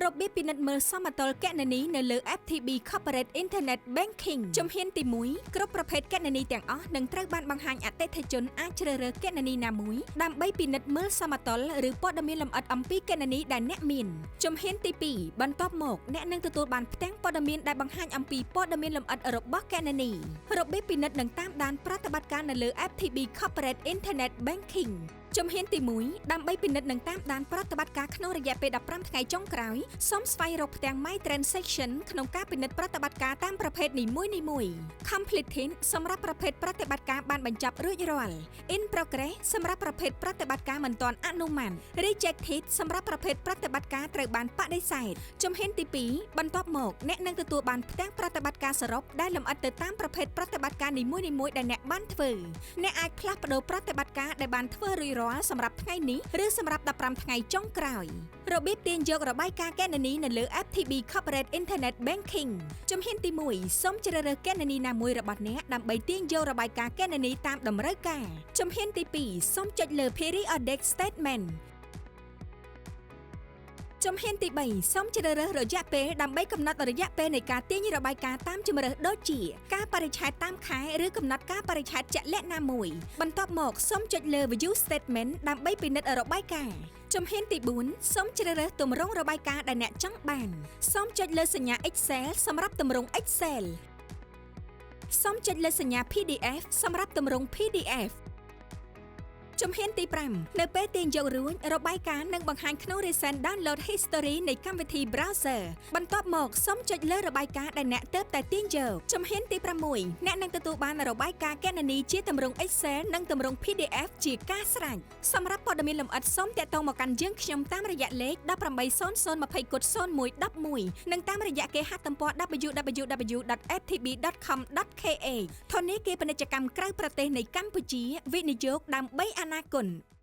របៀបពិនិត្យមើលសមតុល្យគណនីនៅលើ FTB Corporate Internet Banking ជំហានទី1គ្រប់ប្រភេទគណនីទាំងអស់នឹងត្រូវបានបង្ហាញអតិថិជនអាចជ្រើសរើសគណនីណាមួយដើម្បីពិនិត្យមើលសមតុល្យឬព័ត៌មានលម្អិតអំពីគណនីដែលអ្នកមានជំហានទី2បន្ទាប់មកអ្នកនឹងទទួលបានផ្ទាំងព័ត៌មានដែលបង្ហាញអំពីព័ត៌មានលម្អិតរបស់គណនីរបៀបពិនិត្យនឹងតាមដានប្រតិបត្តិការនៅលើ FTB Corporate Internet Bankingជំហានទី1ដើម្បីពិនិត្យនិងតាមដានប្រតិបត្តិការក្នុងរយៈពេល15ថ្ងៃចុងក្រោយសូមស្វែងរកផ្ទាំង My Transaction ក្នុងការពិនិត្យប្រតិបត្តិការតាមប្រភេទនីមួយៗ Completed សម្រាប់ប្រភេទប្រតិបត្តិការបានបញ្ចប់រួចរាល់ In Progress សម្រាប់ប្រភេទប្រតិបត្តិការមិនទាន់អនុម័ត Rejected សម្រាប់ប្រភេទប្រតិបត្តិការត្រូវបានបដិសេធជំហានទី2បន្ទាប់មកអ្នកនឹងទទួលបានផ្ទាំងប្រតិបត្តិការសរុបដែលលម្អិតទៅតាមប្រភេទប្រតិបត្តិការនីមួយៗដែលអ្នកបានធ្វើអ្នកអាចផ្លាស់ប្ដូរប្រតិបត្តិការដែលបានធ្វើរួចរាល់សម្រាប់ថ្ងៃនេះឬសម្រាប់15ថ្ងៃចុងក្រោយរបៀបទាញយករបាយការណ៍គណនីនៅលើ FTB Corporate Internet Banking ជំហានទី1សូមជ្រើសរើសគណនីណាមួយរបស់អ្នកដើម្បីទាញយករបាយការណ៍គណនីតាមតម្រូវការជំហានទី2សូមចុចលើ Periodic Statementជំហានទី3សូមជ្រើសរើសរយៈពេលដើម្បីកំណត់រយៈពេលនៃការទាញរបាយការណ៍តាមជម្រើសដូចជាការបរិច្ឆេទតាមខែឬកំណត់ការបរិច្ឆេទជាក់លាក់ណាមួយបន្ទាប់មកសូមចុចលើ View Statement ដើម្បីពិនិត្យរបាយការណ៍ជំហានទី4សូមជ្រើសរើសទម្រង់របាយការណ៍ដែលអ្នកចង់បានសូមចុចលើសញ្ញា Excel សម្រាប់ទម្រង់ Excel សូមចុចលើសញ្ញា PDF សម្រាប់ទម្រង់ PDFជំហានទី5នៅពេលទាញយករួចរបាយការណ៍នឹងបង្ហាញក្នុង Recent Download History នៃកម្មវិធី Browser បន្ទាប់មកសូមចុចលើរបាយការណ៍ដែលអ្នកទើបតែទាញយកជំហានទី6អ្នកនឹងទទួលបានរបាយការណ៍គណនីជាទម្រង់ Excel និងទម្រង់ PDF ជាការស្រេចសម្រាប់ព័ត៌មានលម្អិតសូមទាក់ទងមកកាន់យើងខ្ញុំតាមរយៈលេខ180020/11និងតាមរយៈគេហទំព័រ www.ftb.com.kh ធនាគារពាណិជ្ជកម្មក្រៅប្រទេសនៃកម្ពុជាវិនិយោគដើម្បីអនាគត